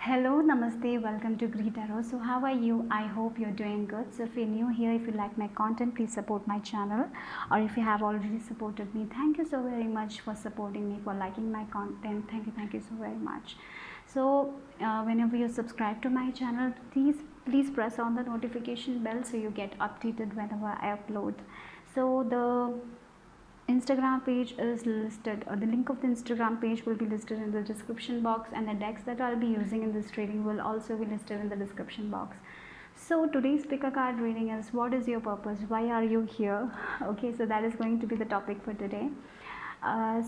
Hello, namaste, welcome to Greet Arrow. So, how are you? I hope you're doing good. So, if you're new here, if you like my content, please support my channel. Or if you have already supported me, thank you so very much for supporting me, for liking my content. Thank you so very much. So, whenever you subscribe to my channel, please press on the notification bell so you get updated whenever I upload. So, the Instagram page is listed, or the link of the Instagram page will be listed in the description box, and the decks that I'll be using in this trading will also be listed in the description box. So today's pick a card reading is, what is your purpose, why are you here? Okay, so that is going to be the topic for today.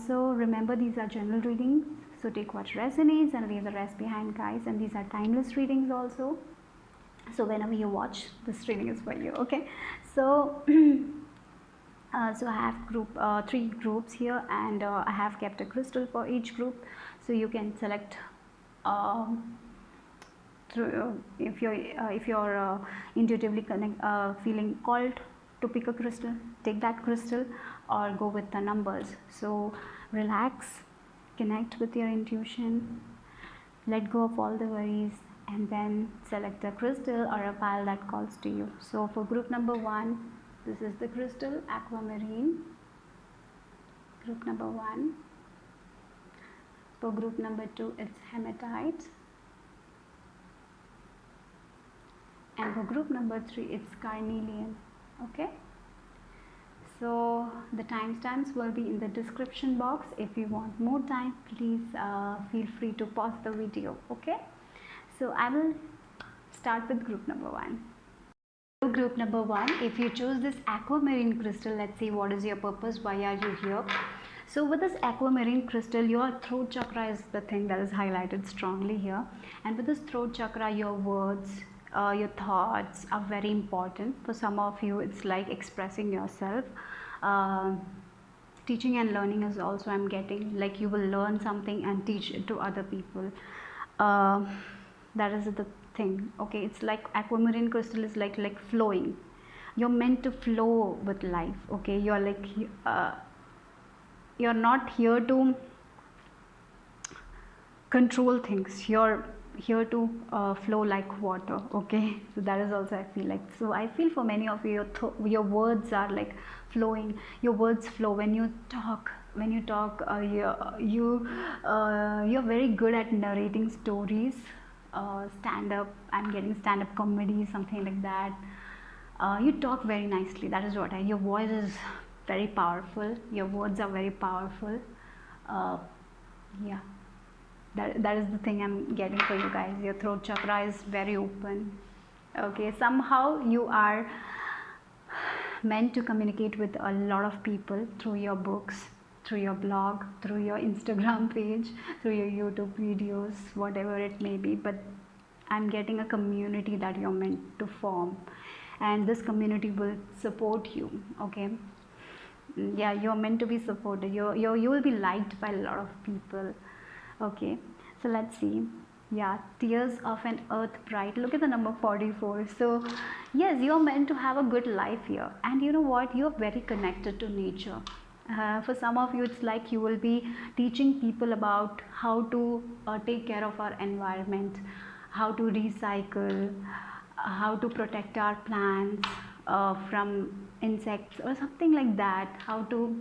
So remember, these are general readings, so take what resonates and leave the rest behind, guys. And these are timeless readings also, so whenever you watch, this reading is for you. Okay, so so I have three groups here, and I have kept a crystal for each group, so you can select through if you're intuitively feeling called to pick a crystal, take that crystal, or go with the numbers. So relax, connect with your intuition, let go of all the worries, and then select a crystal or a pile that calls to you. So for group number 1, this is the crystal aquamarine, group number 1. For group number 2, it's hematite, and for group number 3, it's carnelian. Okay, so the timestamps will be in the description box. If you want more time, please feel free to pause the video. Okay, so I will start with group number 1. Group number 1, if you choose this aquamarine crystal, let's see what is your purpose, why are you here? So with this aquamarine crystal, your throat chakra is the thing that is highlighted strongly here, and with this throat chakra, your words, your thoughts are very important. For some of you, it's like expressing yourself. Teaching and learning is also, I'm getting, like you will learn something and teach it to other people. That is the thing. Okay, it's like aquamarine crystal is like flowing. You're meant to flow with life. Okay, you're like you're not here to control things, you're here to flow like water. Okay, so that is also, I feel like, so I feel for many of you, your words are like flowing. Your words flow when you talk. You're very good at narrating stories, stand up, I'm getting stand up comedy, something like that. You talk very nicely, that is what your voice is very powerful, your words are very powerful. Yeah, that is the thing I'm getting for you guys. Your throat chakra is very open. Okay, somehow you are meant to communicate with a lot of people through your books, through your blog, through your Instagram page, through your YouTube videos, whatever it may be. But I'm getting a community that you're meant to form, and this community will support you. Okay, yeah, you're meant to be supported. You will be liked by a lot of people. Okay, so let's see. Yeah, tears of an earth bright, look at the number 44. So yes, you're meant to have a good life here, and you know what, you're very connected to nature. For some of you, it's like you will be teaching people about how to take care of our environment, how to recycle, how to protect our plants from insects or something like that, how to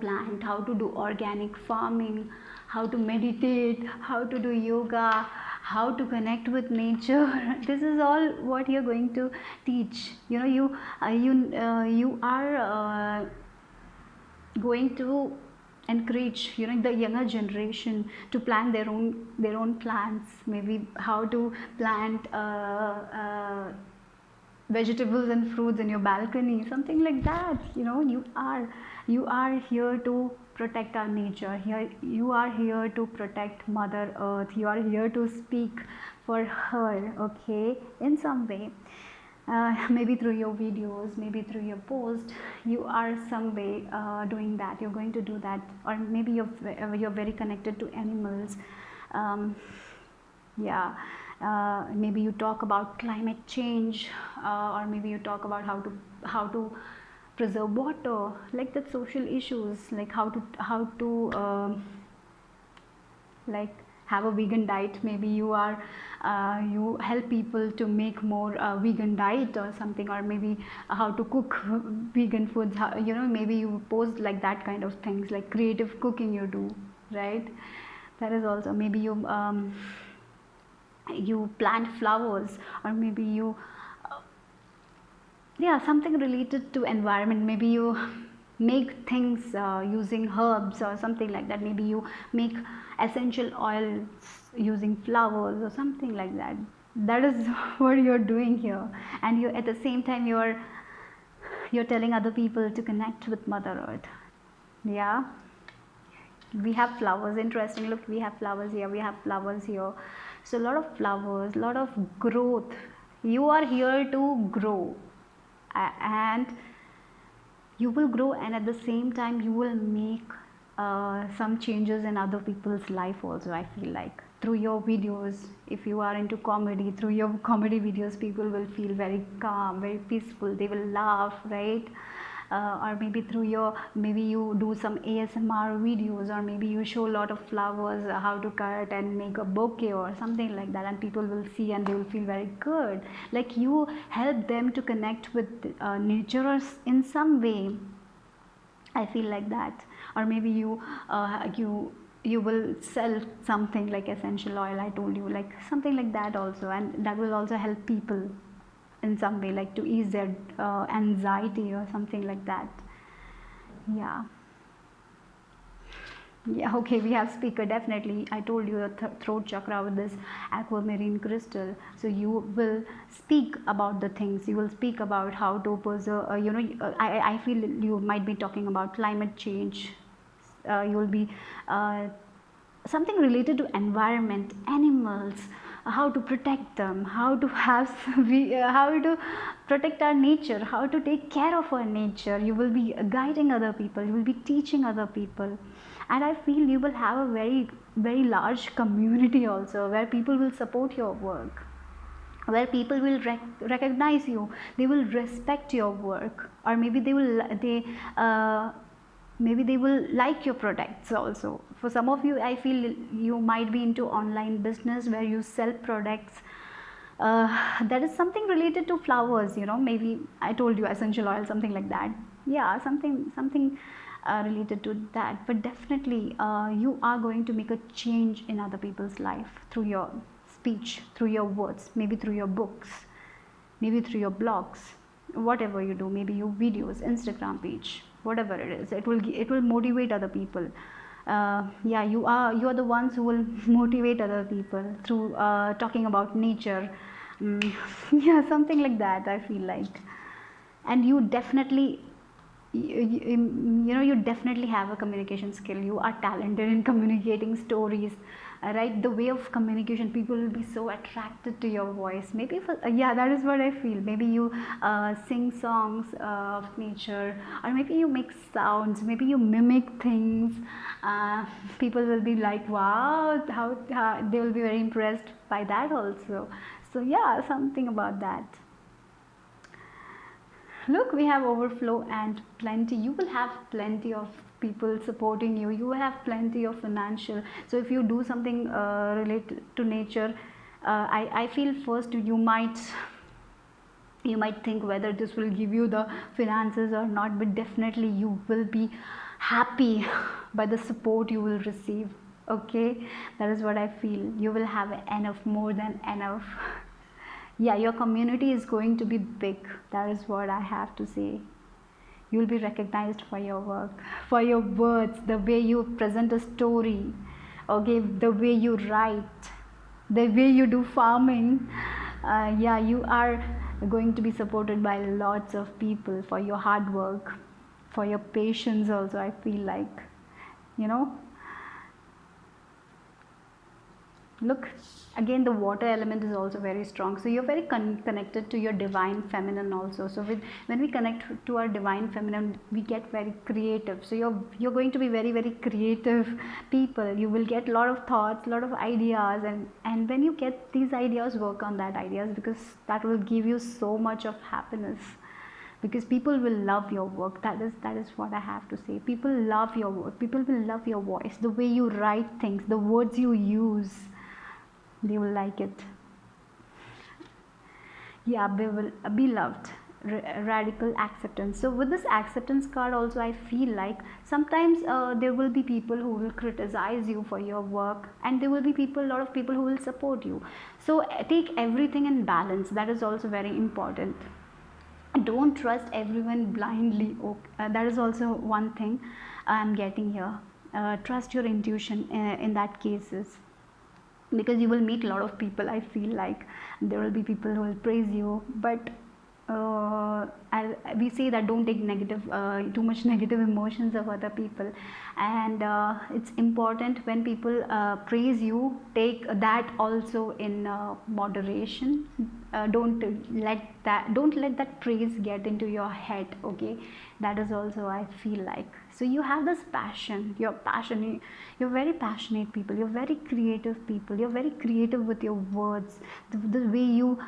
plant, how to do organic farming, how to meditate, how to do yoga, how to connect with nature. This is all what you're going to teach. You know, you are going to encourage, you know, the younger generation to plant their own plants. Maybe how to plant vegetables and fruits in your balcony, something like that. You know, you are here to protect our nature. Here you are here to protect Mother Earth. You are here to speak for her. Okay, in some way. Maybe through your videos, maybe through your post, you are some way doing that. You're going to do that, or maybe you're very connected to animals. Yeah, maybe you talk about climate change, or maybe you talk about how to preserve water, like that, social issues, like how to like have a vegan diet. Maybe you help people to make more vegan diet or something, or maybe how to cook vegan foods, maybe you post like that kind of things, like creative cooking you do, right? That is also, maybe you plant flowers, or maybe you, yeah, something related to environment. Maybe you make things using herbs or something like that. Maybe you make essential oils using flowers or something like that. That is what you're doing here. And you, at the same time, you're telling other people to connect with Mother Earth. Yeah, we have flowers. Interesting. Look, we have flowers here, we have flowers here. So a lot of flowers, a lot of growth. You are here to grow, and you will grow, and at the same time you will make some changes in other people's life also. I feel like through your videos, if you are into comedy, through your comedy videos, people will feel very calm, very peaceful, they will laugh, right? Or maybe through your, maybe you do some ASMR videos, or maybe you show a lot of flowers, how to cut and make a bouquet or something like that, and people will see and they will feel very good, like you help them to connect with nature, or in some way. I feel like that. Or maybe you will sell something like essential oil, I told you, like something like that also, and that will also help people in some way, like to ease their anxiety or something like that. Yeah. Yeah, okay, we have speaker, definitely. I told you the throat chakra with this aquamarine crystal. So you will speak about the things, you will speak about how to preserve, I feel you might be talking about climate change. You will be something related to environment, animals, how to protect them, how to have how to protect our nature, how to take care of our nature. You will be guiding other people, you will be teaching other people, and I feel you will have a very very large community also, where people will support your work, where people will recognize you, they will respect your work, or maybe maybe they will like your products also. For some of you, I feel you might be into online business where you sell products that is something related to flowers, maybe I told you essential oil, something like that. Yeah, something related to that. But definitely you are going to make a change in other people's life through your speech, through your words, maybe through your books, maybe through your blogs, whatever you do, maybe your videos, Instagram page, whatever it is, it will motivate other people. Yeah, you are the ones who will motivate other people through talking about nature. Yeah, something like that, I feel like. And you definitely, you definitely have a communication skill, you are talented in communicating stories, right? The way of communication, people will be so attracted to your voice. Maybe yeah, that is what I feel. Maybe you sing songs of nature, or maybe you make sounds, maybe you mimic things. People will be like, wow, how they will be very impressed by that also. So yeah, something about that. Look, we have overflow and plenty. You will have plenty of people supporting you, you will have plenty of financial. So if you do something related to nature, I feel first you might think whether this will give you the finances or not, but definitely you will be happy by the support you will receive. Okay, that is what I feel. You will have enough, more than enough. Yeah, your community is going to be big, that is what I have to say. You will be recognized for your work, for your words, the way you present a story, okay, the way you write, the way you do farming. Yeah, you are going to be supported by lots of people for your hard work, for your patience also, I feel like, you know. Look, again the water element is also very strong, so you're very connected to your divine feminine also. So when we connect to our divine feminine, we get very creative. So you're going to be very very creative people. You will get a lot of thoughts, a lot of ideas, and when you get these ideas, work on that ideas, because that will give you so much of happiness. because people will love your work. That is what I have to say. People love your work, people will love your voice, the way you write things, the words you use. They will like it. Yeah, they will be loved. Radical acceptance. So with this acceptance card also, I feel like sometimes there will be people who will criticize you for your work, and there will be people, a lot of people who will support you. So take everything in balance. That is also very important. Don't trust everyone blindly. That is also one thing I'm getting here. Trust your intuition in that cases, because you will meet a lot of people. I feel like there will be people who will praise you, but we say that don't take negative too much negative emotions of other people. And it's important when people praise you, take that also in moderation. Don't let that praise get into your head, okay? That is also, I feel like. So you have this passion, you're passionate, you're very passionate people, you're very creative people, you're very creative with your words, the way you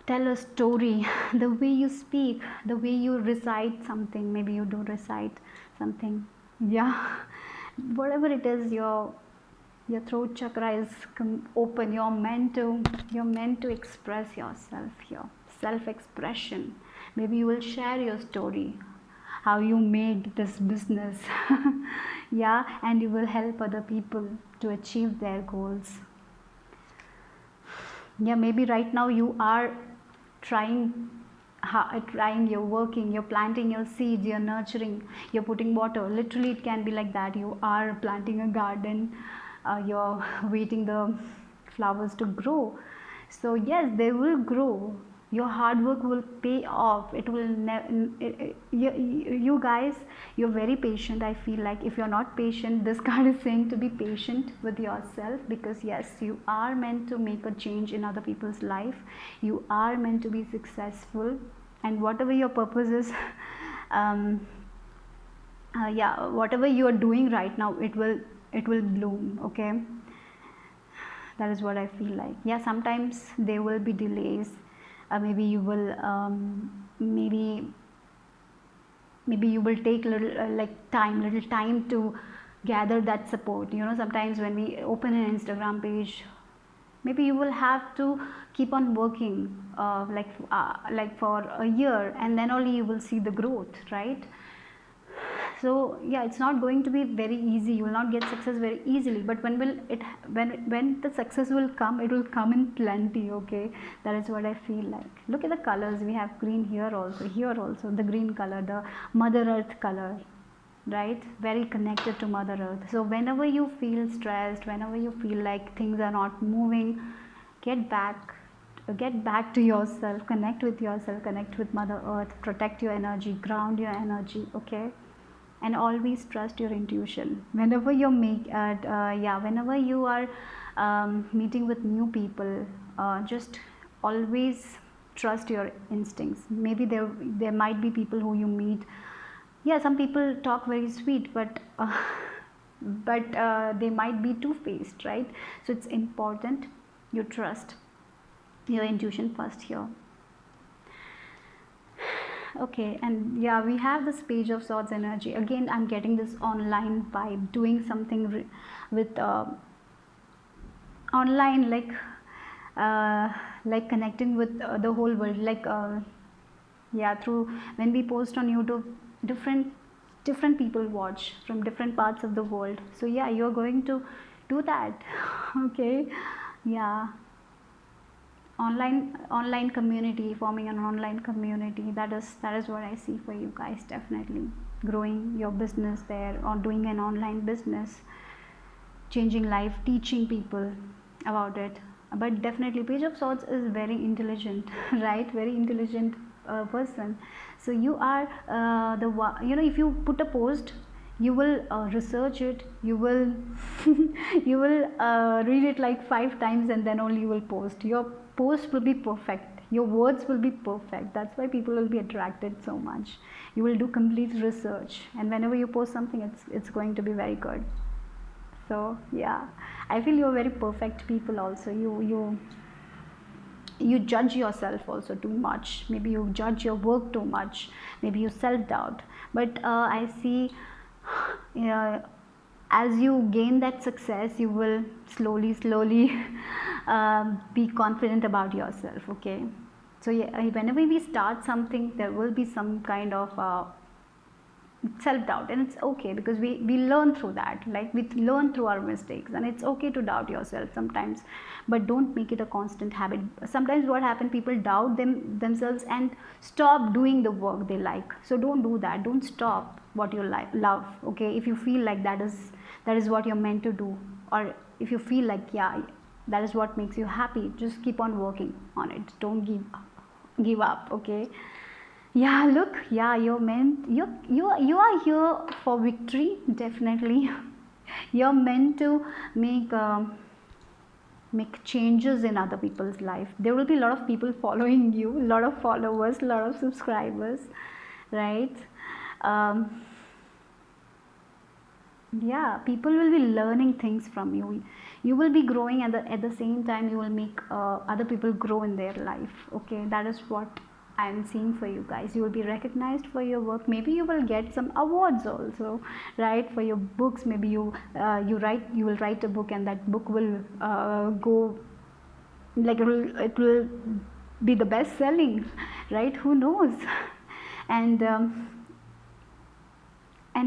tell a story, the way you speak, the way you recite something. Maybe you do recite something, yeah. Whatever it is, your throat chakra is open. You're meant to express yourself here. Self expression. Maybe you will share your story, how you made this business. Yeah, and you will help other people to achieve their goals. Yeah, maybe right now you are trying, you're working, you're planting your seeds, you're nurturing, you're putting water. Literally it can be like that. You are planting a garden, you're waiting the flowers to grow. So yes, they will grow. Your hard work will pay off. It will you guys, you're very patient. I feel like if you're not patient, this card is saying to be patient with yourself, because yes, you are meant to make a change in other people's life. You are meant to be successful, and whatever your purpose is, yeah, whatever you are doing right now, it will bloom, okay? That is what I feel like. Yeah, sometimes there will be delays. Maybe you will maybe you will take little time to gather that support. Sometimes when we open an Instagram page, maybe you will have to keep on working like for a year, and then only you will see the growth, right? So yeah, it's not going to be very easy. You will not get success very easily, but when the success will come, it will come in plenty, okay? That is what I feel like. Look at the colors. We have green here also, the green color, the mother earth color, right? Very connected to mother earth. So whenever you feel stressed, whenever you feel like things are not moving, get back to yourself, connect with yourself, connect with mother earth, protect your energy, ground your energy, okay? And always trust your intuition. Whenever whenever you are meeting with new people, just always trust your instincts. Maybe there might be people who you meet. Yeah, some people talk very sweet, but they might be two-faced, right? So it's important you trust your intuition first here. Okay, and yeah, we have this Page of Swords energy. Again, I'm getting this online vibe, doing something with online, like connecting with the whole world, yeah, through when we post on YouTube, different people watch from different parts of the world. So yeah, you're going to do that. Okay, yeah. Online community, forming an online community, that is what I see for you guys. Definitely growing your business there, or doing an online business, changing life, teaching people about it. But definitely Page of Swords is very intelligent, right? Very intelligent person. So you are the one, if you put a post, you will research it, you will you will read it like 5 times, and then only you will post. Your post will be perfect, your words will be perfect. That's why people will be attracted so much. You will do complete research, and whenever you post something, it's going to be very good. So yeah, I feel you're very perfect people also. you judge yourself also too much, maybe you judge your work too much, maybe you self doubt. But I see, uh, as you gain that success, you will slowly be confident about yourself. Okay, so yeah, whenever we start something, there will be some kind of self-doubt, and it's okay, because we learn through that, like we learn through our mistakes, and it's okay to doubt yourself sometimes, but don't make it a constant habit. Sometimes what happens, people doubt themselves and stop doing the work they like. So don't do that. Don't stop what you like love. Okay, if you feel like that is what you're meant to do, or if you feel like, yeah, that is what makes you happy, just keep on working on it. Don't give up. Okay, yeah, look, yeah, you're meant, you are here for victory, definitely. You're meant to make make changes in other people's life. There will be a lot of people following you, a lot of followers, a lot of subscribers, right? um, yeah, people will be learning things from you. You will be growing, at the same time you will make other people grow in their life. Okay, that is what I'm seeing for you guys. You will be recognized for your work. Maybe you will get some awards also, right? For your books, maybe you will write a book, and that book will go, like it will be the best selling, right? Who knows? and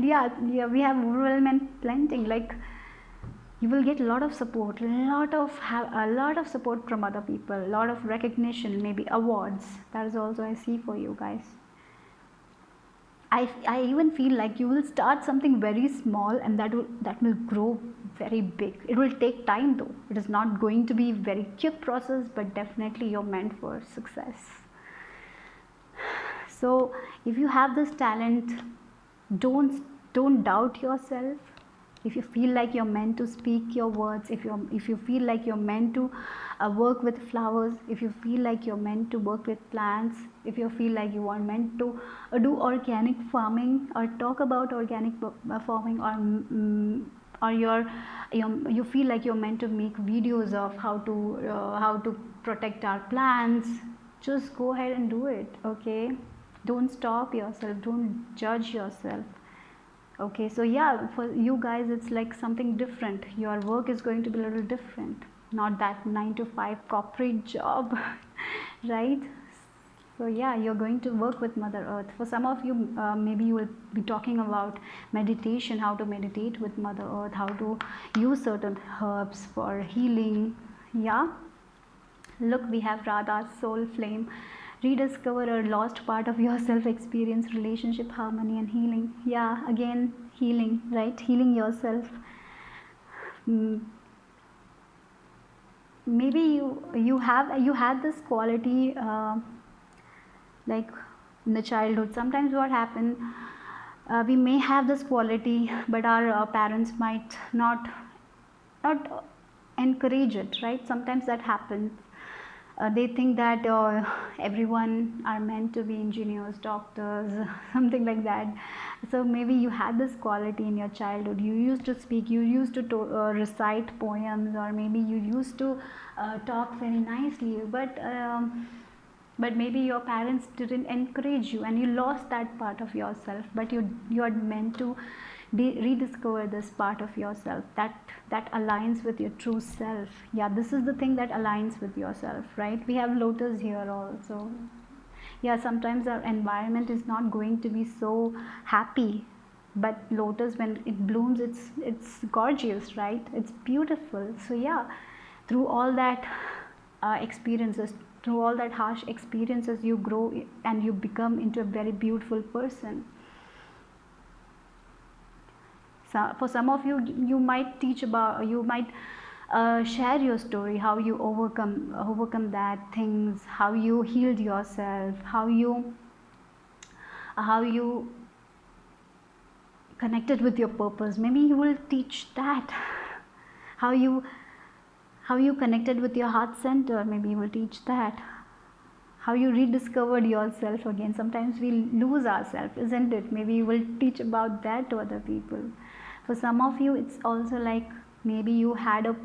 yeah, we have overwhelming planting, like you will get a lot of support, a lot of support from other people, a lot of recognition, maybe awards. That is also I see for you guys. I even feel like you will start something very small, and that will grow very big. It will take time though. It is not going to be very quick process, but definitely you're meant for success. So if you have this talent, don't doubt yourself. If you feel like you're meant to speak your words, if you feel like you're meant to work with flowers, if you feel like you're meant to work with plants, if you feel like you are meant to do organic farming, or talk about organic farming, or you feel like you're meant to make videos of how to protect our plants, just go ahead and do it. Okay, don't stop yourself, don't judge yourself. Okay, so yeah, for you guys it's like something different. Your work is going to be a little different, not that 9 to 5 corporate job. Right? So yeah, you're going to work with Mother Earth. For some of you, maybe you will be talking about meditation, how to meditate with Mother Earth, how to use certain herbs for healing. Yeah, look, we have Radha's soul flame. Rediscover a lost part of yourself, experience relationship harmony and healing. Yeah, again, healing, right? Healing yourself. Mm, maybe you had this quality, like in the childhood. Sometimes what happened, we may have this quality, but our parents might not encourage it, right? Sometimes that happens. They think that everyone are meant to be engineers, doctors, something like that. So maybe you had this quality in your childhood. You used to speak, you used to recite poems, or maybe you used to talk very nicely, but maybe your parents didn't encourage you, and you lost that part of yourself. But you are meant to rediscover this part of yourself that aligns with your true self. Yeah, this is the thing that aligns with yourself, right? We have lotus here also. Yeah, sometimes our environment is not going to be so happy, but lotus, when it blooms, it's gorgeous, right? It's beautiful. So yeah, through all that experiences, through all that harsh experiences, you grow and you become into a very beautiful person. So for some of you, you might you might share your story, how you overcome that things, how you healed yourself, how you connected with your purpose. Maybe you will teach that, how you connected with your heart center. Maybe you will teach that, how you rediscovered yourself again. Sometimes we lose ourselves, isn't it? Maybe you will teach about that to other people. For some of you, it's also like maybe you had a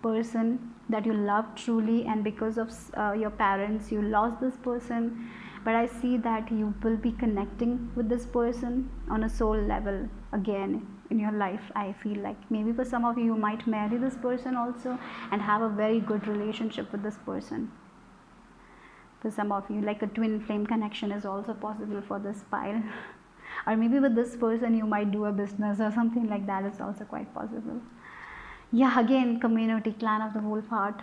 person that you love truly, and because of your parents you lost this person, but I see that you will be connecting with this person on a soul level again in your life. I feel like maybe for some of you, you might marry this person also and have a very good relationship with this person. For some of you, like a twin flame connection is also possible for this pile. Or maybe with this person you might do a business or something like that. Is also quite possible. Yeah, again, community, clan of the whole part.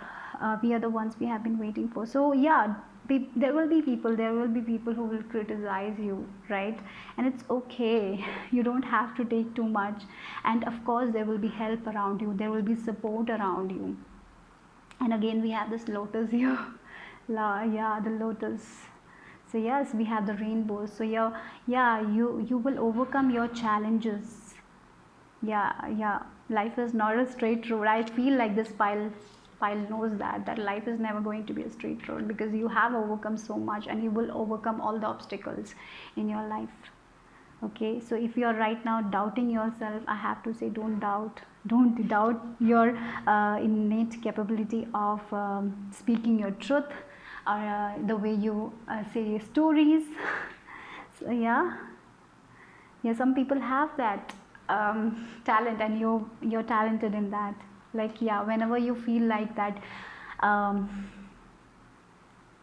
We are the ones we have been waiting for. So yeah, there will be people who will criticize you, right? And it's okay. You don't have to take too much. And of course there will be help around you, there will be support around you. And again we have this lotus here. Yeah, the lotus. So yes, we have the rainbows. So yeah, you will overcome your challenges. Yeah, life is not a straight road. I feel like this pile knows that life is never going to be a straight road, because you have overcome so much and you will overcome all the obstacles in your life. Okay, so if you are right now doubting yourself, I have to say, don't doubt your innate capability of speaking your truth, or the way you say stories. So yeah, some people have that talent, and you're talented in that. Like yeah, whenever you feel like that um,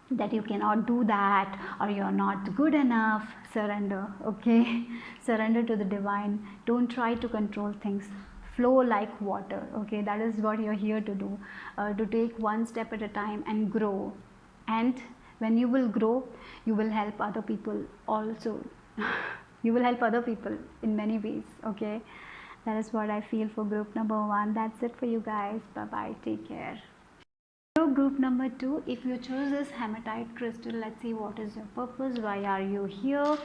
that you cannot do that, or you're not good enough, surrender. Okay, surrender to the divine. Don't try to control things, flow like water. Okay, that is what you're here to do, to take one step at a time and grow. And when you will grow, you will help other people also. You will help other people in many ways. Okay, that is what I feel for group number 1. That's it for you guys. Bye bye, take care. So group number 2, if you choose this hematite crystal, let's see what is your purpose, why are you here.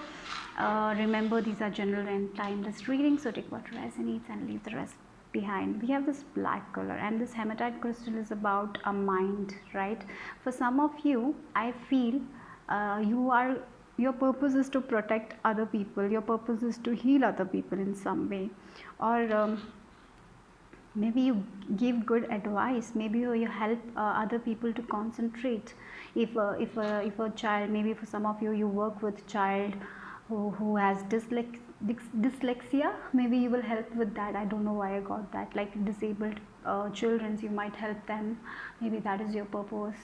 Remember, these are general and timeless readings, so take what resonates and leave the rest behind. We have this black color, and this hematite crystal is about a mind, right? For some of you, I feel your purpose is to protect other people, your purpose is to heal other people in some way, or maybe you give good advice, maybe you help other people to concentrate. If a child, maybe for some of you, you work with child who has dyslexia, maybe you will help with that. I don't know why I got that, like disabled children, you might help them. Maybe that is your purpose.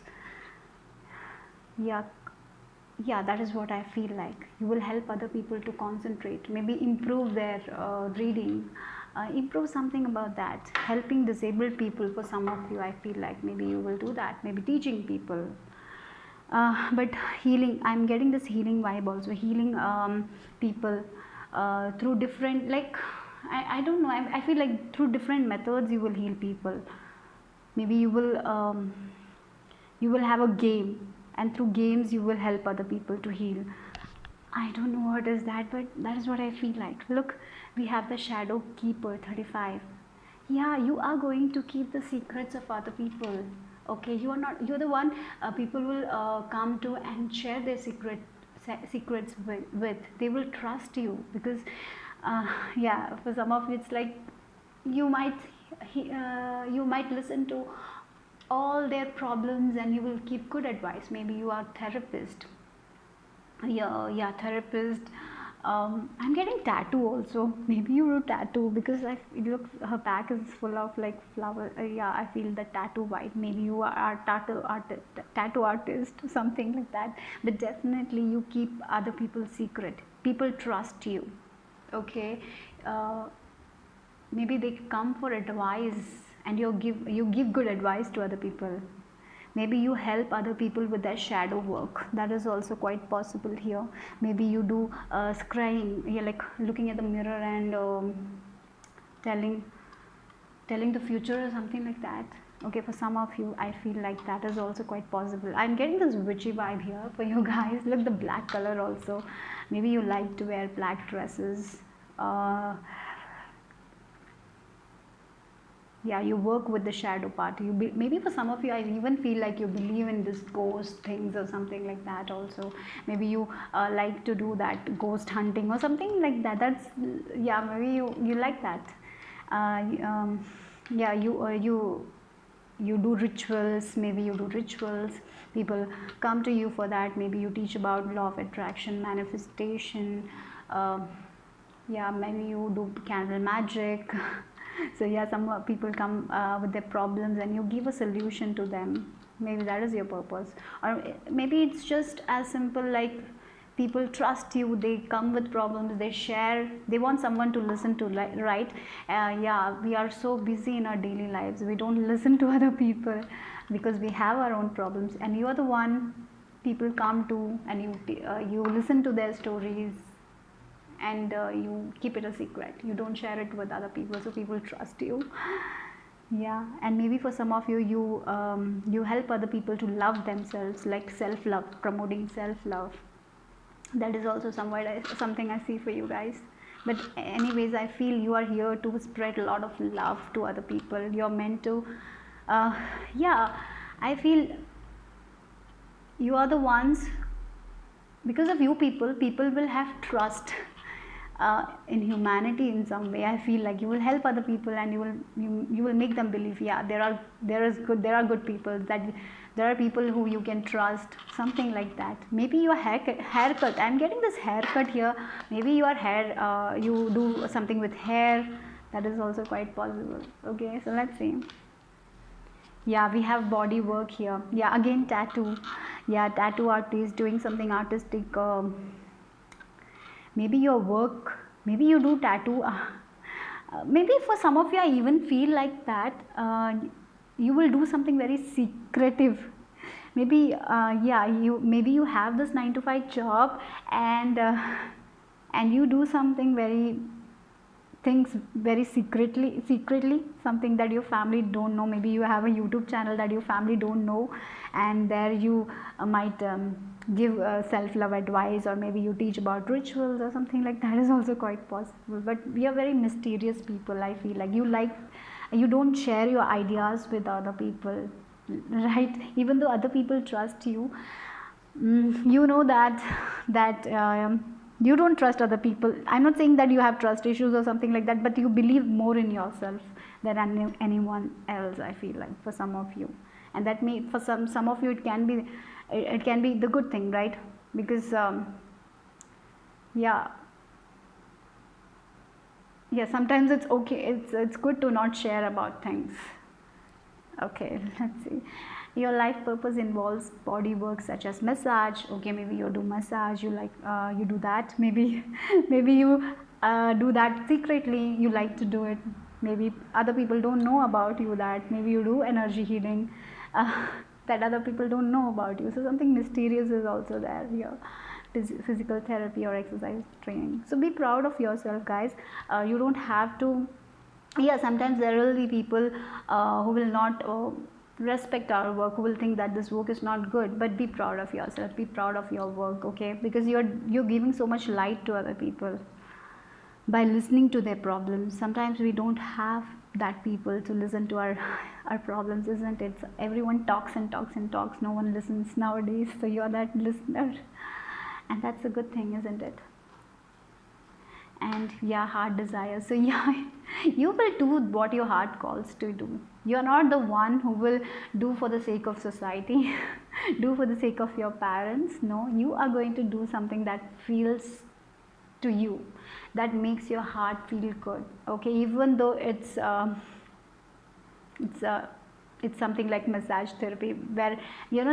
Yeah, that is what I feel like. You will help other people to concentrate, maybe improve their reading, improve something about that. Helping disabled people, for some of you, I feel like maybe you will do that. Maybe teaching people. But healing, I'm getting this healing vibe also. Healing people through different, like, I don't know, I feel like through different methods you will heal people. Maybe you will have a game, and through games you will help other people to heal. I don't know what is that, but that is what I feel like. Look, we have the shadow keeper 35. Yeah, you are going to keep the secrets of other people. Okay, you're the one people will come to and share their secrets with. They will trust you, because yeah, for some of you it's like you might you might listen to all their problems and you will keep good advice. Maybe you are therapist. Yeah, therapist. I'm getting tattoo also. Maybe you do tattoo, because it looks, her back is full of like flower. Yeah, I feel the tattoo vibe. Maybe you are tattoo artist, something like that. But definitely you keep other people's secret. People trust you. Okay, maybe they come for advice, and you give good advice to other people. Maybe you help other people with their shadow work. That is also quite possible here. Maybe you do scrying, yeah, like looking at the mirror and telling the future or something like that. Okay, for some of you, I feel like that is also quite possible. I'm getting this witchy vibe here for you guys. Look, the black color also. Maybe you like to wear black dresses. Yeah, you work with the shadow part. Maybe for some of you, I even feel like you believe in this ghost things or something like that also. Maybe you like to do that ghost hunting or something like that. That's, yeah, maybe you like that. Yeah, you do rituals, maybe you do rituals, people come to you for that. Maybe you teach about law of attraction, manifestation, uh, yeah, maybe you do candle magic. So yeah, some people come with their problems and you give a solution to them. Maybe that is your purpose. Or maybe it's just as simple like people trust you, they come with problems, they share, they want someone to listen to, right? Yeah, we are so busy in our daily lives, we don't listen to other people because we have our own problems, and you are the one people come to, and you listen to their stories, and you keep it a secret, you don't share it with other people, so people trust you. Yeah, and maybe for some of you, you help other people to love themselves, like self love, promoting self love. That is also something I see for you guys. But anyways, I feel you are here to spread a lot of love to other people. You're meant to, uh, yeah, I feel you are the ones, because of you people will have trust in humanity in some way. I feel like you will help other people, and you will make them believe, yeah, there are good people, that there are people who you can trust, something like that. Maybe your haircut, I'm getting this haircut here. Maybe your hair, you do something with hair, that is also quite possible. Okay, so let's see. Yeah, we have body work here. Yeah, again tattoo. Yeah, tattoo artist doing something artistic. Maybe your work, maybe you do tattoo. Maybe for some of you, I even feel like that you will do something very secretive. Maybe yeah, you have this 9 to 5 job, and you do something very things very secretly, something that your family don't know. Maybe you have a YouTube channel that your family don't know, and there you might give self-love advice, or maybe you teach about rituals or something like that, is also quite possible. But we are very mysterious people. I feel like you don't share your ideas with other people, right? Even though other people trust you, you know that you don't trust other people. I'm not saying that you have trust issues or something like that, but you believe more in yourself than anyone else, I feel like, for some of you. And that may, for some of you, it can be the good thing, right? Because yeah, yeah, sometimes it's okay, it's good to not share about things. Okay, let's see. Your life purpose involves body work such as massage. Okay, maybe you do massage, you like you do that. Maybe maybe you do that secretly, you like to do it. Maybe other people don't know about you that. Maybe you do energy healing that other people don't know about you. So something mysterious is also there here. Physical therapy or exercise training. So be proud of yourself, guys. You don't have to, yeah, sometimes there will be people who will not respect our work, who will think that this work is not good. But be proud of yourself, be proud of your work, okay? Because you're giving so much light to other people by listening to their problems. Sometimes we don't have that people to listen to our problems, isn't it? So everyone talks and talks and talks, no one listens nowadays. So you're that listener, and that's a good thing, isn't it? And yeah, heart desire. So yeah, you will do what your heart calls to do. You're not the one who will do for the sake of society, do for the sake of your parents. No, you are going to do something that feels to you, that makes your heart feel good. Okay, even though it's it's something like massage therapy, where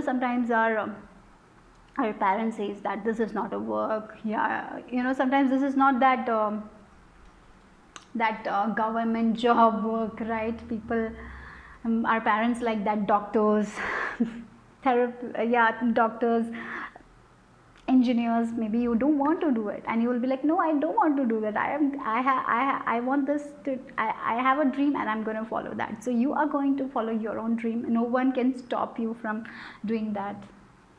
sometimes our parents says that this is not a work. Yeah, sometimes this is not that government job work, right? People, our parents like that doctors, yeah, doctors, engineers. Maybe you don't want to do it, and you will be like, no, I don't want to do that. I want this to, I have a dream, and I'm going to follow that. So you are going to follow your own dream. No one can stop you from doing that.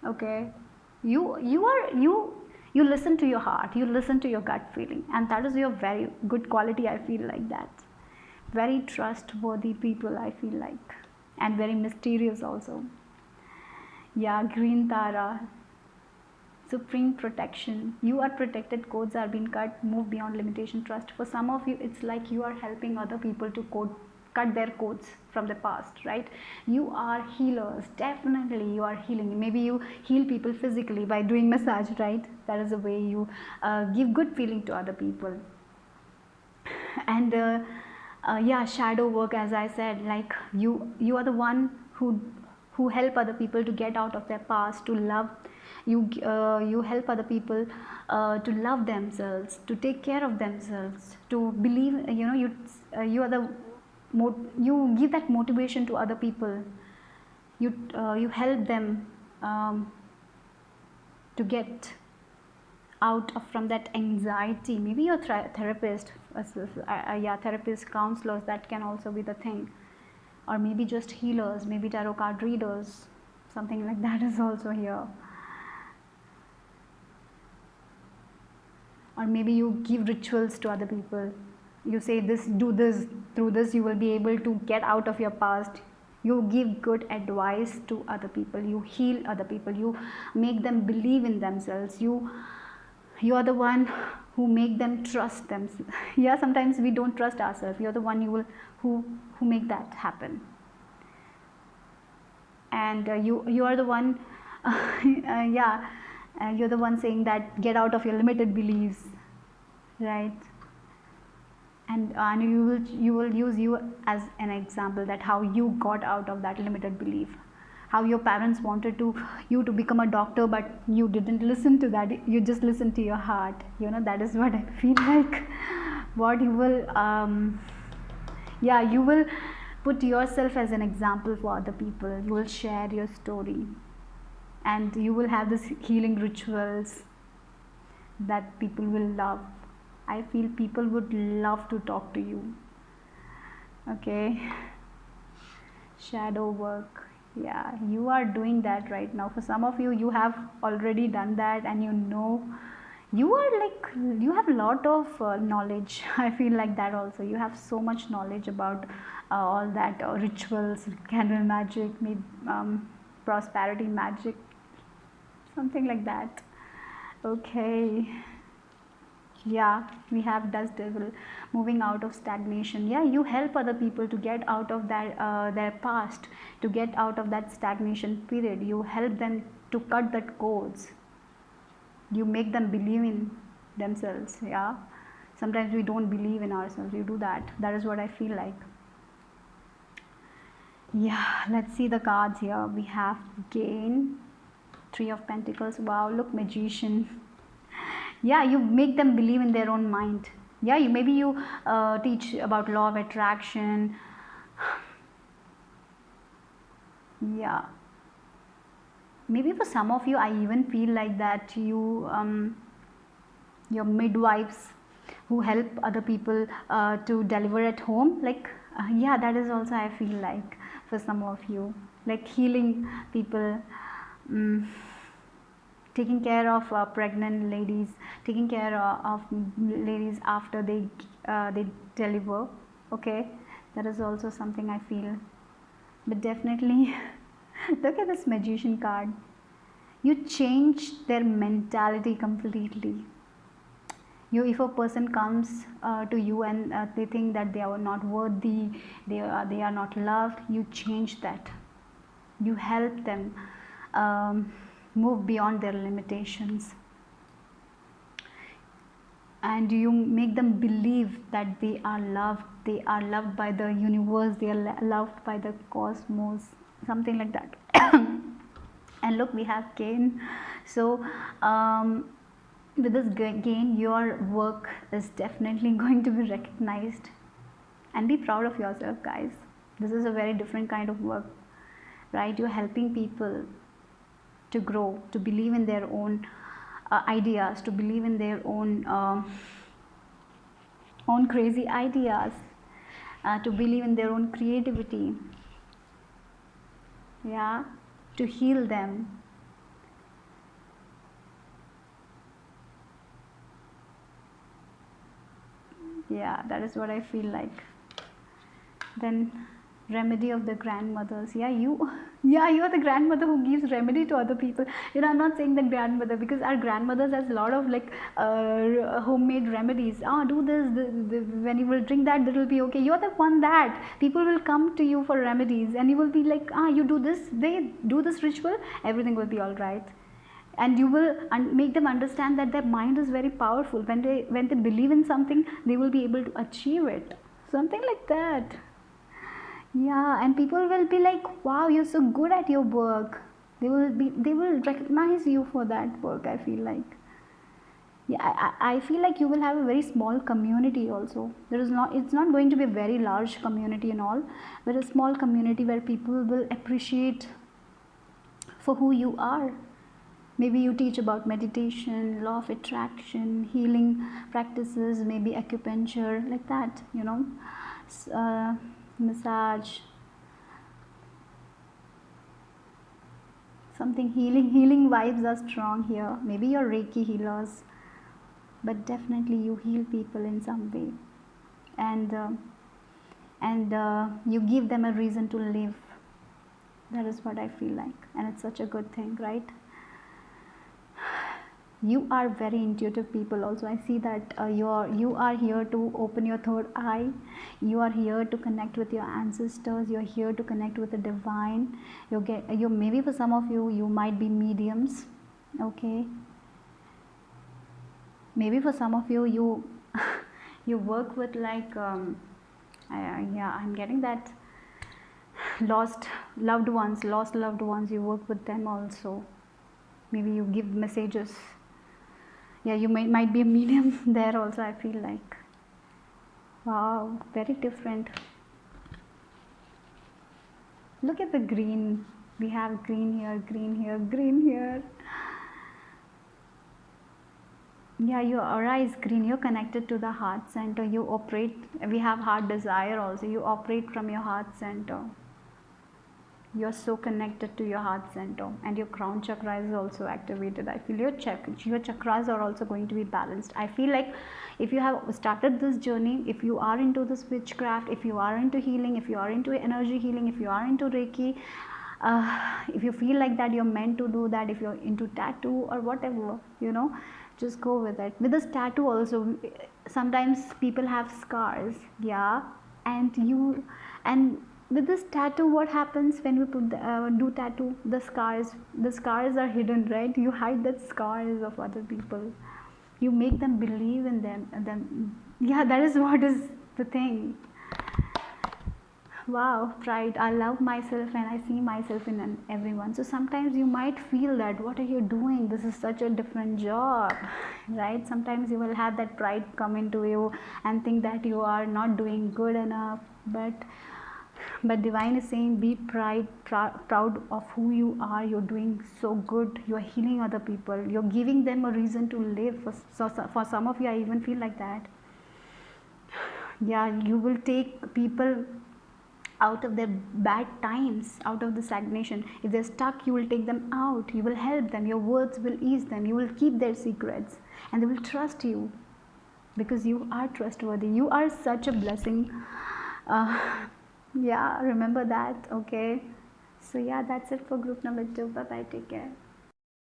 Okay, you listen to your heart, you listen to your gut feeling, and that is your very good quality. I feel like that. Very trustworthy people, I feel like, and very mysterious also. Yeah, green Tara, supreme protection. You are protected, codes are being cut, move beyond limitation, trust. For some of you, it's like you are helping other people to cut their codes from the past, right? You are healers, definitely you are healing. Maybe you heal people physically by doing massage, right? That is the way you give good feeling to other people. And yeah, shadow work, as I said, like you are the one who help other people to get out of their past, to love. You help other people to love themselves, to take care of themselves, to believe, you are the you give that motivation to other people. You help them um, to get out of from that anxiety. Maybe your therapist, yeah, therapist, counselors, that can also be the thing. Or maybe just healers, maybe tarot card readers, something like that is also here. Or maybe you give rituals to other people. You say this, do this, through this you will be able to get out of your past. You give good advice to other people, you heal other people, you make them believe in themselves. You are the one who make them trust them. Yeah, sometimes we don't trust ourselves. You're the one who make that happen. And you are the one yeah, you're the one saying that get out of your limited beliefs, right? And you will use you as an example, that how you got out of that limited belief, how your parents wanted to you to become a doctor, but you didn't listen to that, you just listened to your heart. That is what I feel like. What you will yeah, you will put yourself as an example for other people. You will share your story, and you will have this healing rituals that people will love. I feel people would love to talk to you. Okay. Shadow work, yeah, you are doing that right now. For some of you, you have already done that, and you are like, you have a lot of knowledge. I feel like that also, you have so much knowledge about all that rituals, candle magic, prosperity magic, something like that. Okay. Yeah, we have dust devil, moving out of stagnation. Yeah, you help other people to get out of their past, to get out of that stagnation period. You help them to cut that codes. You make them believe in themselves. Yeah, sometimes we don't believe in ourselves. You do that. That is what I feel like. Yeah, let's see the cards here. We have gain, 3 of Pentacles. Wow, look, magician. Yeah, you make them believe in their own mind. Yeah, maybe you teach about law of attraction. Yeah, maybe for some of you, I even feel like that your midwives who help other people to deliver at home, like yeah, that is also, I feel like, for some of you, like healing people, um, taking care of pregnant ladies, taking care of ladies after they deliver. Okay, that is also something I feel. But definitely, look at this magician card. You change their mentality completely. If a person comes to you and they think that they are not worthy, they are not loved, you change that. You help them move beyond their limitations, and you make them believe that they are loved by the universe, they are loved by the cosmos, something like that. And look, we have gain. So with this gain, your work is definitely going to be recognized, and be proud of yourself, guys. This is a very different kind of work, right? You're helping people to grow, to believe in their own ideas, to believe in their own crazy ideas, to believe in their own creativity. Yeah, to heal them. Yeah, that is what I feel like. Then remedy of the grandmothers. Yeah, you yeah, you are the grandmother who gives remedy to other people. I'm not saying the grandmother, because our grandmothers has a lot of like homemade remedies. Do this, when you will drink that will be okay. You're the one that people will come to you for remedies, and you will be like, you do this, they do this ritual, everything will be all right. And you will make them understand that their mind is very powerful. When they believe in something, they will be able to achieve it, something like that. Yeah, and people will be like, wow, you're so good at your work. They will recognize you for that work, I feel like. Yeah, I feel like you will have a very small community also. It's not going to be a very large community and all, but a small community where people will appreciate for who you are. Maybe you teach about meditation, law of attraction, healing practices, maybe acupuncture, like that, massage, something healing vibes are strong here. Maybe you're Reiki healers, but definitely you heal people in some way, and you give them a reason to live. That is what I feel like, and it's such a good thing, right? You are very intuitive people also. I see that you are here to open your third eye. You are here to connect with your ancestors. You're here to connect with the divine. You maybe for some of you might be mediums. Okay, maybe for some of you you work with like yeah, I'm getting that lost loved ones, you work with them also. Maybe you give messages. Yeah, you might be a medium there also, I feel like. Wow, very different. Look at the green. We have green here, green here, green here. Yeah, your aura is green. You're connected to the heart center. You operate, we have heart desire also. You operate from your heart center. You're so connected to your heart center, and your crown chakra is also activated. I feel your chakras are also going to be balanced. I feel like if you have started this journey, if you are into this witchcraft, if you are into healing, if you are into energy healing, if you are into Reiki, if you feel like that you're meant to do that, if you're into tattoo or whatever, just go with it. With this tattoo also, sometimes people have scars. Yeah, and with this tattoo, what happens when we do tattoo? The scars are hidden, right? You hide the scars of other people. You make them believe in them. Yeah, that is what is the thing. Wow, pride. I love myself and I see myself in everyone. So sometimes you might feel that, what are you doing? This is such a different job, right? Sometimes you will have that pride come into you and think that you are not doing good enough. But divine is saying, be proud of who you are. You're doing so good. You're healing other people. You're giving them a reason to live. For some of you, I even feel like that. Yeah, you will take people out of their bad times, out of the stagnation. If they're stuck, you will take them out. You will help them. Your words will ease them. You will keep their secrets, and they will trust you because you are trustworthy. You are such a blessing. Yeah, remember that. Okay, so yeah, that's it for group number 2. Bye bye, take care.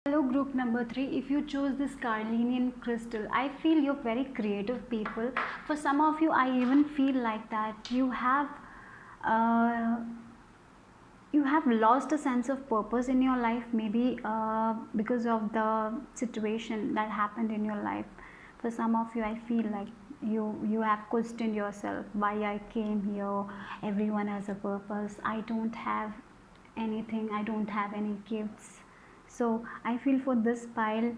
Hello, group number 3. If you chose this Carnelian crystal, I feel you're very creative people. For some of you, I even feel like that you have lost a sense of purpose in your life, maybe because of the situation that happened in your life. For some of you, I feel like you have questioned yourself, why I came here. Everyone has a purpose. I don't have anything. I don't have any gifts. So I feel for this pile,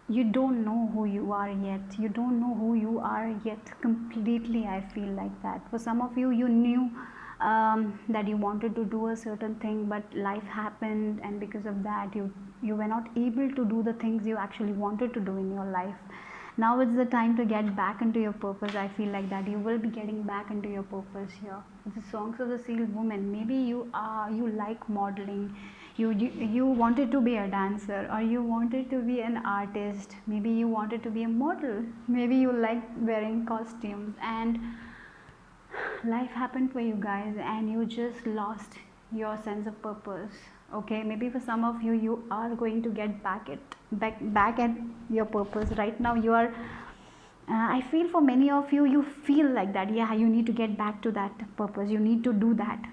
you don't know who you are yet. You don't know who you are yet completely. I feel like that. For some of you, you knew that you wanted to do a certain thing, but life happened, and because of that, you were not able to do the things you actually wanted to do in your life. Now it's the time to get back into your purpose. I feel like that you will be getting back into your purpose here. The Songs of the Sealed Woman. Maybe you like modeling. You wanted to be a dancer, or you wanted to be an artist, maybe you wanted to be a model, maybe you like wearing costumes, and life happened for you guys and you just lost your sense of purpose. Okay, maybe for some of you, you are going to get back at your purpose. Right now you are I feel for many of you, you feel like that, yeah, you need to get back to that purpose, you need to do that.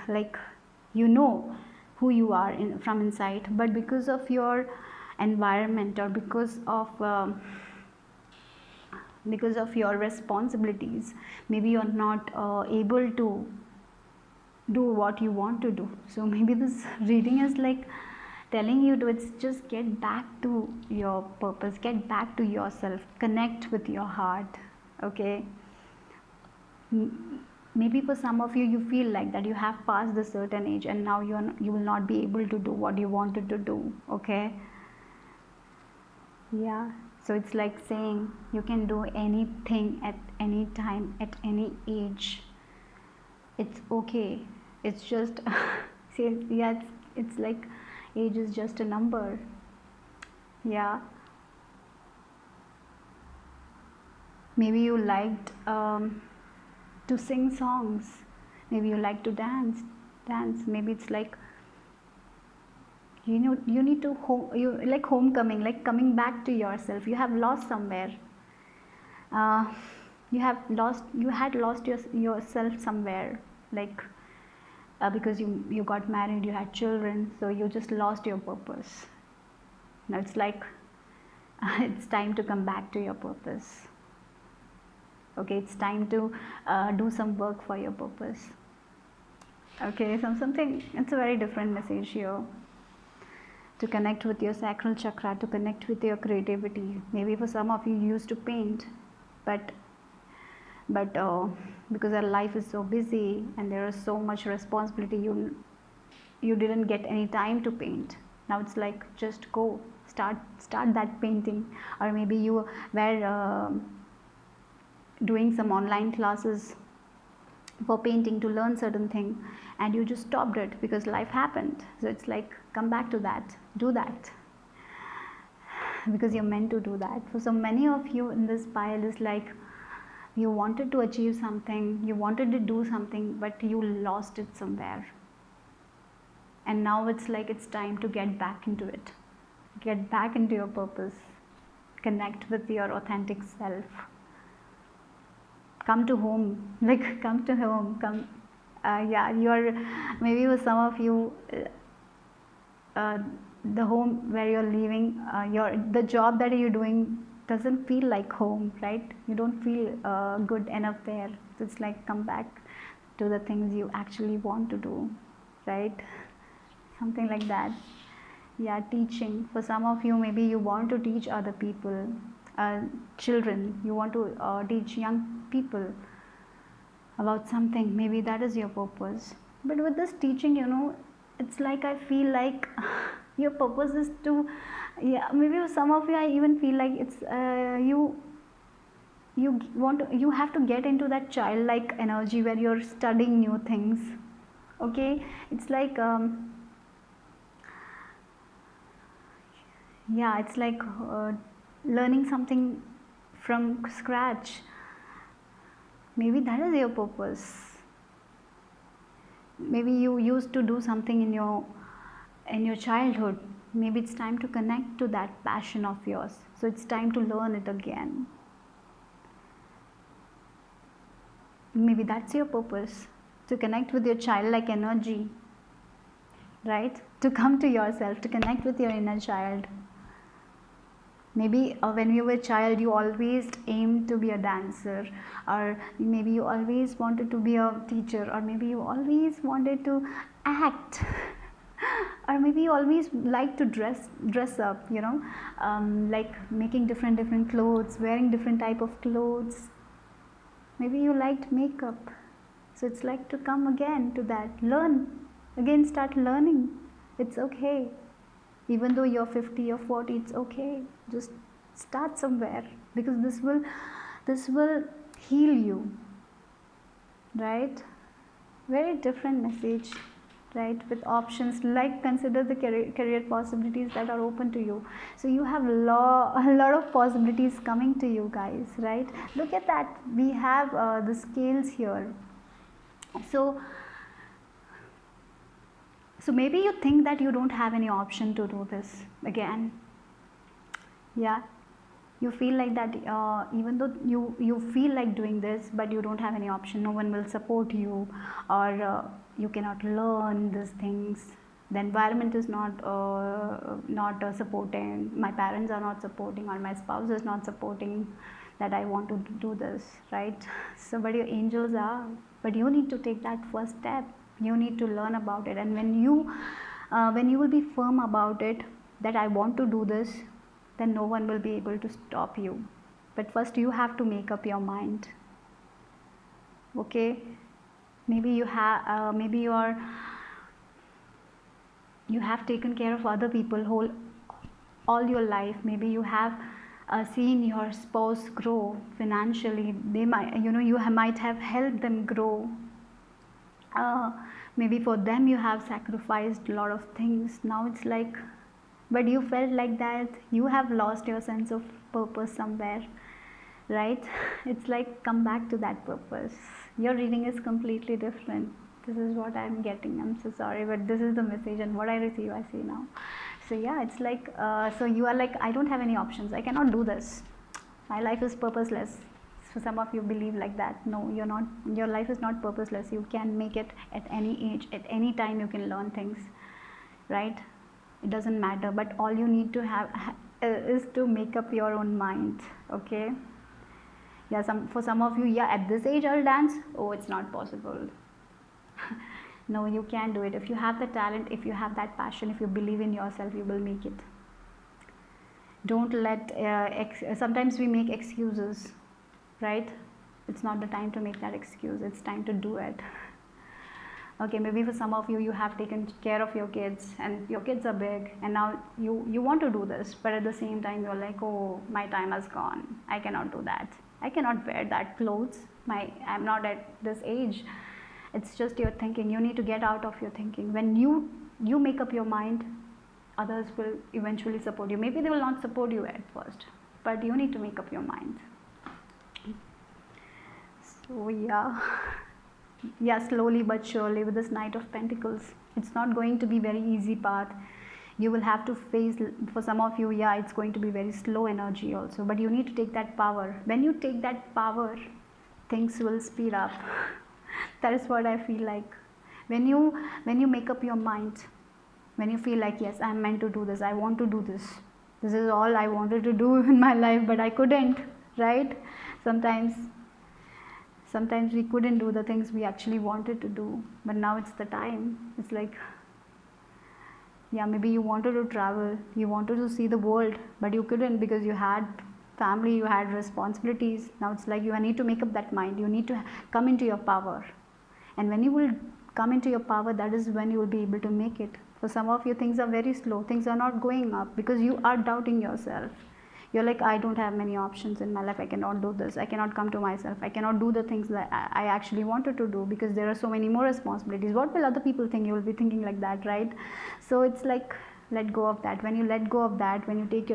Like, you know who you are from inside, but because of your environment, or because of your responsibilities, maybe you're not able to do what you want to do. So maybe this reading is like telling you to, it's just get back to your purpose, get back to yourself, connect with your heart. Okay, maybe for some of you, you feel like that you have passed a certain age and now you will not be able to do what you wanted to do. Okay, yeah, so it's like saying you can do anything at any time, at any age. It's okay. It's just see, yeah, it's like age is just a number. Yeah, maybe you liked to sing songs, maybe you like to dance. Maybe it's like you need to you like homecoming, like coming back to yourself. You have lost somewhere. uh, you had lost yourself somewhere, like because you got married, you had children, so you just lost your purpose. Now it's like it's time to come back to your purpose. Okay, it's time to do some work for your purpose. Okay, something, it's a very different message here. To connect with your sacral chakra, to connect with your creativity. Maybe for some of you, used to paint, but because our life is so busy and there is so much responsibility, you didn't get any time to paint. Now it's like, just go start that painting. Or maybe you were doing some online classes for painting to learn certain thing, and you just stopped it because life happened. So it's like, come back to that, do that, because you're meant to do that. For so many of you in this pile is like, you wanted to achieve something, you wanted to do something, but you lost it somewhere, and now it's like it's time to get back into it, get back into your purpose, connect with your authentic self, come to home, like come to home, come. Yeah, you're, maybe with some of you, the home where you're living, the job that you're doing doesn't feel like home, right? You don't feel good enough there. So it's like, come back to the things you actually want to do, right? Something like that. Yeah, teaching. For some of you, maybe you want to teach other people, children. You want to teach young people about something. Maybe that is your purpose. But with this teaching, it's like, I feel like your purpose is to, yeah, maybe with some of you, I even feel like it's you have to get into that childlike energy where you're studying new things. Okay, it's like yeah, it's like learning something from scratch. Maybe that is your purpose. Maybe you used to do something in your childhood. Maybe it's time to connect to that passion of yours, so it's time to learn it again. Maybe that's your purpose, to connect with your childlike energy, right? To come to yourself, to connect with your inner child. Maybe when you were a child, you always aimed to be a dancer, or maybe you always wanted to be a teacher, or maybe you always wanted to act or maybe you always like to dress up, like making different clothes, wearing different type of clothes. Maybe you liked makeup. So it's like to come again to that, learn again, start learning. It's okay. Even though you're 50 or 40, it's okay. Just start somewhere, because this will heal you, right? Very different message. right? With options, like consider the career possibilities that are open to you. So you have a lot of possibilities coming to you, guys, right? Look at that, we have the scales here. So maybe you think that you don't have any option to do this again. Yeah, you feel like that, even though you feel like doing this, but you don't have any option. No one will support you, or you cannot learn these things. The environment is not supporting. My parents are not supporting, or my spouse is not supporting that I want to do this, right? So but your angels are, but you need to take that first step. You need to learn about it, and when you will be firm about it, that I want to do this, then no one will be able to stop you. But first you have to make up your mind. Okay, maybe you have taken care of other people all your life. Maybe you have seen your spouse grow financially. They might, you might have helped them grow. uh, Maybe for them you have sacrificed a lot of things. Now it's like, but you felt like that you have lost your sense of purpose somewhere, right? It's like, come back to that purpose. Your reading is completely different. This is what I'm getting. I'm so sorry, but this is the message, and what I receive, I see now. So yeah, it's like, so you are like, I don't have any options, I cannot do this, my life is purposeless. So some of you believe like that. No, you're not. Your life is not purposeless. You can make it at any age, at any time. You can learn things, right? It doesn't matter, but all you need to have is to make up your own mind. Okay, yeah, for some of you, yeah, at this age I'll dance. Oh, it's not possible. No, you can do it. If you have the talent, if you have that passion, if you believe in yourself, you will make it. Don't let sometimes we make excuses, right? It's not the time to make that excuse, it's time to do it. Okay, maybe for some of you, you have taken care of your kids and your kids are big, and now you want to do this, but at the same time you're like, oh, my time has gone, I cannot do that, I cannot wear that clothes, I'm not at this age. It's just your thinking. You need to get out of your thinking. When you make up your mind, others will eventually support you. Maybe they will not support you at first, but you need to make up your mind. So yeah, slowly but surely, with this Knight of Pentacles, it's not going to be very easy path. You will have to face, for some of you, yeah, it's going to be very slow energy also, but you need to take that power. When you take that power, things will speed up. That is what I feel like. When you make up your mind, when you feel like, yes, I'm meant to do this, I want to do this, this is all I wanted to do in my life, but I couldn't, right? Sometimes we couldn't do the things we actually wanted to do, but now it's the time. It's like, yeah, maybe you wanted to travel, you wanted to see the world, but you couldn't because you had family, you had responsibilities. Now it's like you need to make up that mind. You need to come into your power, and when you will come into your power, that is when you will be able to make it. For some of you, things are very slow, things are not going up because you are doubting yourself. You're like, I don't have many options in my life, I cannot do this, I cannot come to myself, I cannot do the things that I actually wanted to do because there are so many more responsibilities. What will other people think? You will be thinking like that, right? So it's like, let go of that. When you let go of that, when you take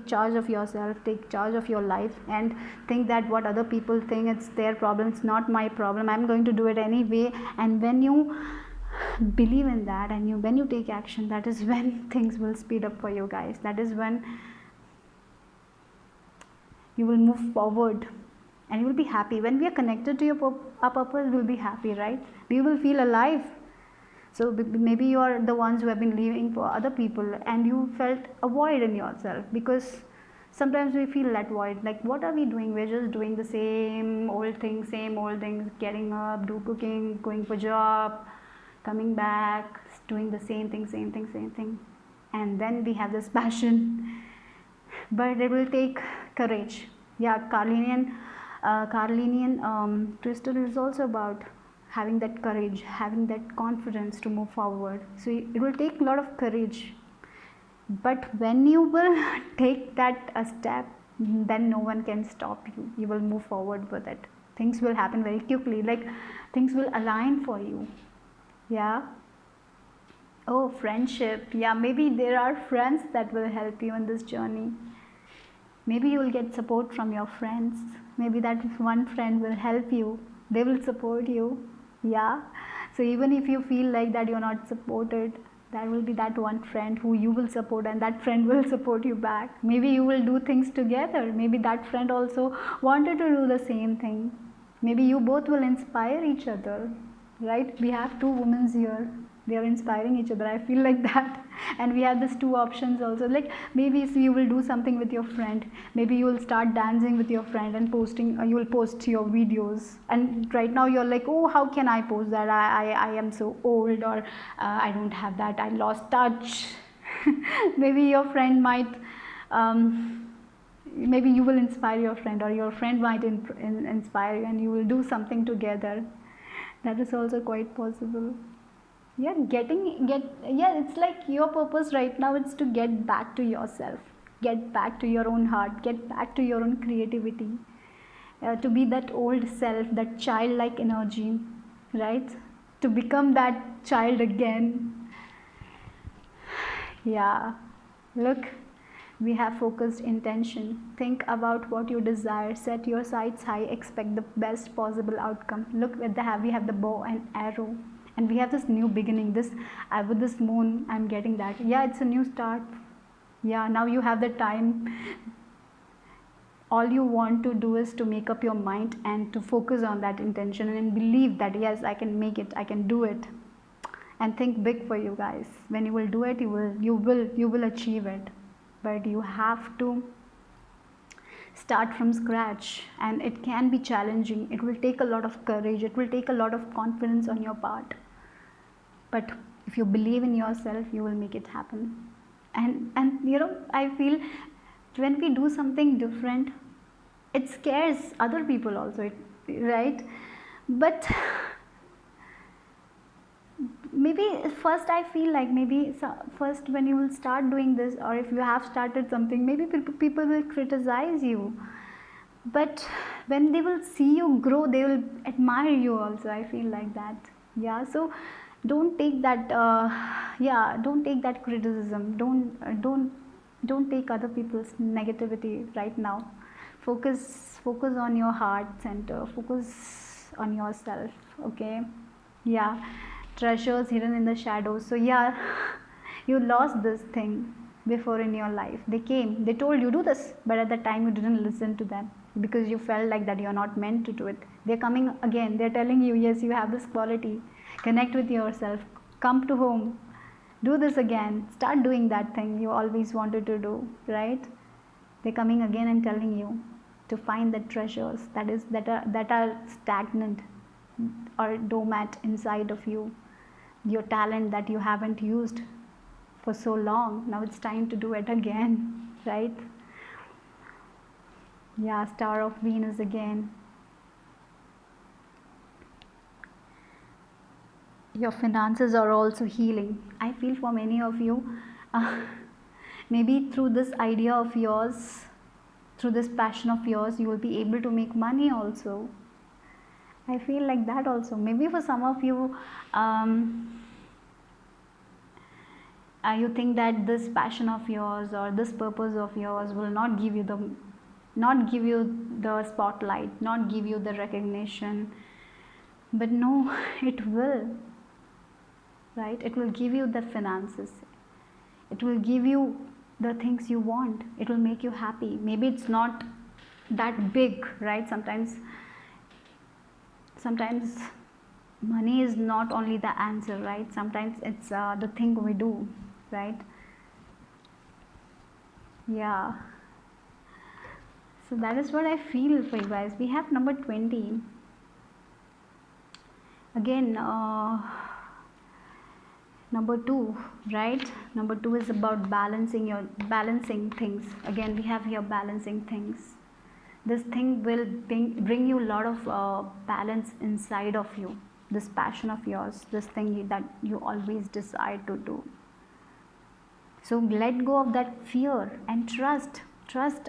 charge of yourself, take charge of your life, and think that what other people think, it's their problem, it's not my problem, I'm going to do it anyway. And when you believe in that, and when you take action, that is when things will speed up for you, guys. That is when you will move forward and you will be happy. When we are connected to our purpose, we'll be happy, right? We will feel alive. So maybe you are the ones who have been living for other people and you felt a void in yourself, because sometimes we feel that void, like, what are we doing? We're just doing the same old things, getting up, do cooking, going for job, coming back, doing the same thing. And then we have this passion, but it will take courage. Yeah, Carlinian crystal is also about having that courage, having that confidence to move forward. So it will take a lot of courage, but when you will take that a step, then no one can stop you. You will move forward with it. Things will happen very quickly, like things will align for you. Yeah, Oh, friendship. Yeah, maybe there are friends that will help you in this journey. Maybe you will get support from your friends. Maybe that one friend will help you. They will support you. Yeah. So even if you feel like that you're not supported, there will be that one friend who you will support, and that friend will support you back. Maybe you will do things together. Maybe that friend also wanted to do the same thing. Maybe you both will inspire each other, right? We have two women here. They are inspiring each other. I feel like that. And we have these two options also. Like maybe if you will do something with your friend, maybe you will start dancing with your friend and posting, you will post your videos. And right now you're like, oh, how can I post that? I am so old, or I don't have that. I lost touch. Maybe your friend might. Maybe you will inspire your friend, or your friend might inspire you, and you will do something together. That is also quite possible. Yeah, yeah, it's like your purpose right now is to get back to yourself, get back to your own heart, get back to your own creativity, to be that old self, that childlike energy, right? To become that child again. Yeah, look, we have focused intention. Think about what you desire, set your sights high, expect the best possible outcome. Look at we have the bow and arrow, and we have this new beginning. This with this moon, I'm getting that. Yeah, it's a new start. Yeah, now you have the time. All you want to do is to make up your mind and to focus on that intention and believe that yes, I can make it, I can do it. And think big for you guys. When you will do it, you will achieve it. But you have to start from scratch, and it can be challenging. It will take a lot of courage, it will take a lot of confidence on your part. But if you believe in yourself, you will make it happen. And I feel when we do something different, it scares other people also, right? But maybe first I feel like maybe first when you will start doing this, or if you have started something, maybe people will criticize you. But when they will see you grow, they will admire you also. I feel like that. Yeah, so don't take that yeah, don't take that criticism. Don't take other people's negativity right now. Focus on your heart center, focus on yourself. Okay. Yeah, treasures hidden in the shadows. So yeah, you lost this thing before in your life. They came, they told you do this, but at the time you didn't listen to them because you felt like that you're not meant to do it. They're coming again, they're telling you, yes, you have this quality, connect with yourself, come to home, do this again, start doing that thing you always wanted to do, right? They're coming again and telling you to find the treasures that are stagnant or dormant inside of you, your talent that you haven't used for so long. Now it's time to do it again, right? Yeah, star of Venus again. Your finances are also healing. I feel for many of you, uh, maybe through this idea of yours, through this passion of yours, you will be able to make money also. I feel like that also. Maybe for some of you, you think that this passion of yours or this purpose of yours will not give you the spotlight, not give you the recognition. But no, it will, right? It will give you the finances. It will give you the things you want. It will make you happy. Maybe it's not that big, right? Sometimes money is not only the answer, right? Sometimes it's the thing we do, right? Yeah, so that is what I feel for you guys. We have number 20 again. Number 2, right? Number 2 is about balancing things. Again, we have here balancing things. This thing will bring you a lot of balance inside of you. This passion of yours, this thing that you always decide to do. So let go of that fear and trust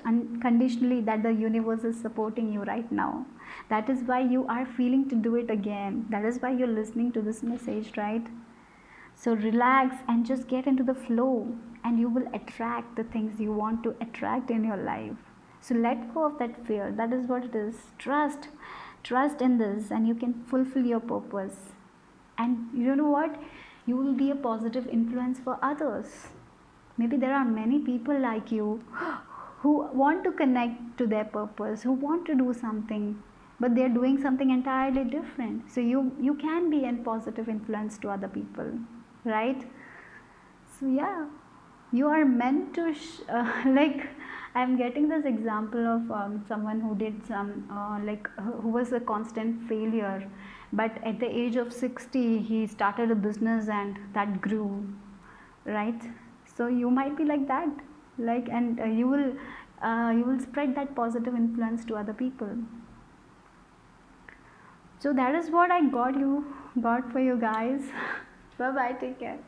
unconditionally that the universe is supporting you right now. That is why you are feeling to do it again. That is why you're listening to this message, right? So relax and just get into the flow, and you will attract the things you want to attract in your life. So let go of that fear. That is what it is. Trust in this, and you can fulfill your purpose. And you know what? You will be a positive influence for others. Maybe there are many people like you who want to connect to their purpose, who want to do something, but they're doing something entirely different. So you can be a positive influence to other people, right? So yeah, you are meant to like, I'm getting this example of someone who did some who was a constant failure, but at the age of 60 he started a business and that grew, right? So you might be like that, like, and you will spread that positive influence to other people. So that is what I got for you guys. Bye bye, take care.